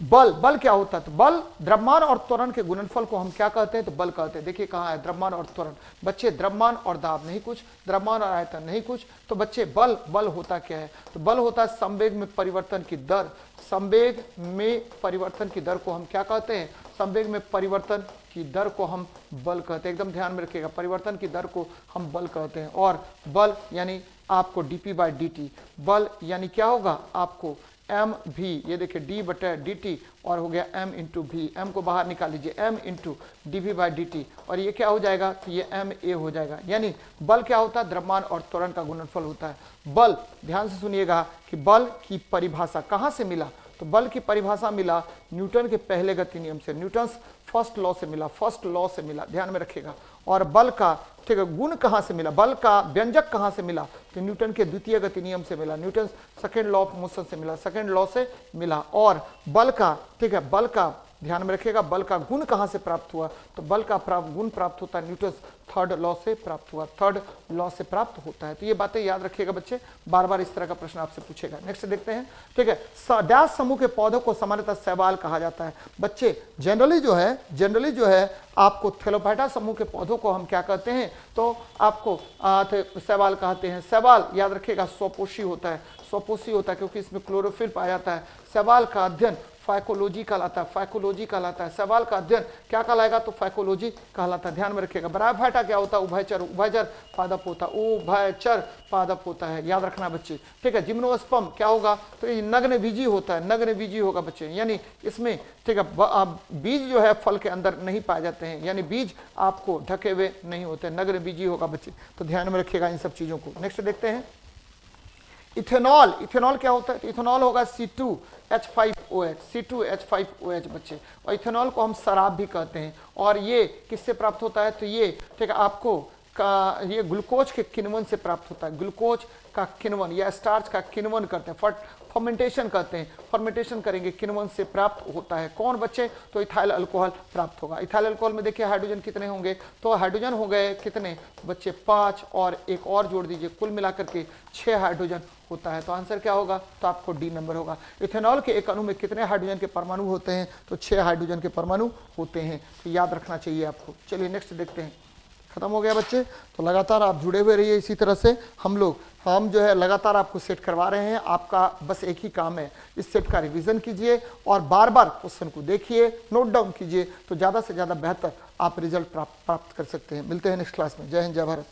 बल, बल क्या होता है? तो बल द्रव्यमान और त्वरण के गुणनफल को हम क्या कहते हैं? तो बल कहते हैं। देखिए कहाँ है द्रव्यमान और त्वरण बच्चे? द्रव्यमान और दाब नहीं कुछ, द्रव्यमान और आयतन नहीं कुछ। तो बच्चे बल, बल होता क्या है? तो बल होता है संवेग में परिवर्तन की दर। संवेग में परिवर्तन की दर को हम क्या कहते हैं? संवेग में परिवर्तन की दर को हम बल कहते हैं। एकदम ध्यान में रखिएगा, परिवर्तन की दर को हम बल कहते हैं। और बल यानी आपको dp/dt, बल यानी क्या होगा? आपको एम भी, ये देखिए d/dt और हो गया m इंटू भी, m को बाहर निकाल लीजिए, m इंटू dv/dt और ये क्या हो जाएगा? तो ये ma हो जाएगा। यानी बल क्या होता है? द्रव्यमान और त्वरण का गुणनफल होता है। बल, ध्यान से सुनिएगा कि बल की परिभाषा कहाँ से मिला? तो बल की परिभाषा मिला न्यूटन के पहले गति नियम से, न्यूटन्स फर्स्ट लॉ से मिला, फर्स्ट लॉ से मिला, ध्यान में रखिएगा। और बल का, ठीक है, गुण कहाँ से मिला? बल का व्यंजक कहाँ से मिला? तो न्यूटन के द्वितीय गति नियम से मिला, Newton second law of motion से मिला, सेकेंड लॉ से मिला। और बल का, ठीक है, बल का ध्यान में रखिएगा, बल का गुण कहाँ से प्राप्त हुआ? तो बल का गुण प्राप्त होता है न्यूटन थर्ड लॉ से प्राप्त हुआ, थर्ड लॉ से प्राप्त होता है। तो ये बातें याद रखिएगा बच्चे, बार बार इस तरह का प्रश्न आपसे पूछेगा। नेक्स्ट देखते हैं, ठीक है, डैश समूह के पौधों को सामान्यतः शैवाल कहा जाता है। बच्चे जनरली जो है आपको थैलोफाइटा समूह के पौधों को हम क्या कहते हैं? तो आपको शैवाल कहते हैं। शैवाल याद रखिएगा स्वपोषी होता है, स्वपोषी होता है क्योंकि इसमें क्लोरोफिल पाया जाता है। शैवाल का अध्ययन फाइकोलॉजी कहलाता है, फाइकोलॉजी कहलाता है। सवाल का अध्ययन क्या कहलाएगा? तो फाइकोलॉजी कहलाता है। ध्यान में रखिएगा। ब्रायोफाइटा क्या होता है? उभयचर, उभयचर पादप होता है, उभयचर पादप होता है, याद रखना बच्चे, ठीक है। जिम्नोस्पर्म क्या होगा? तो ये नग्न बीजी होता है, नग्न बीजी होगा बच्चे, यानी इसमें, ठीक है, बीज जो है फल के अंदर नहीं पाए जाते हैं, यानी बीज आपको ढके हुए नहीं होते, नग्न बीजी होगा बच्चे, तो ध्यान में रखिएगा इन सब चीजों को। नेक्स्ट देखते हैं इथेनॉल। इथेनॉल क्या होता है? तो इथेनॉल होगा C2H5OH, C2H5OH बच्चे, और इथेनॉल को हम शराब भी कहते हैं। और ये किससे प्राप्त होता है? तो ये, ठीक है, आपको का ये ग्लूकोज के किण्वन से प्राप्त होता है। ग्लूकोज का किण्वन या स्टार्च का किण्वन करते हैं, फर्मेंटेशन करते हैं, फर्मेंटेशन करेंगे, किण्वन से प्राप्त होता है। कौन बच्चे? तो इथाइल अल्कोहल प्राप्त होगा। इथाइल अल्कोहल में देखिए हाइड्रोजन कितने होंगे, तो हाइड्रोजन हो गए कितने बच्चे? 5, और एक और जोड़ दीजिए, कुल मिलाकर के 6 हाइड्रोजन होता है। तो आंसर क्या होगा? तो आपको डी नंबर होगा। इथेनॉल के एक अणु में कितने हाइड्रोजन के परमाणु होते हैं? तो 6 हाइड्रोजन के परमाणु होते हैं, तो याद रखना चाहिए आपको। चलिए नेक्स्ट देखते हैं। खत्म हो गया बच्चे। तो लगातार आप जुड़े हुए रहिए इसी तरह से। हम जो है लगातार आपको सेट करवा रहे हैं। आपका बस एक ही काम है, इस सेट का रिवीजन कीजिए और बार बार क्वेश्चन को देखिए, नोट डाउन कीजिए, तो ज़्यादा से ज़्यादा बेहतर आप रिजल्ट प्राप्त कर सकते हैं। मिलते हैं नेक्स्ट क्लास में। जय हिंद, जय भारत।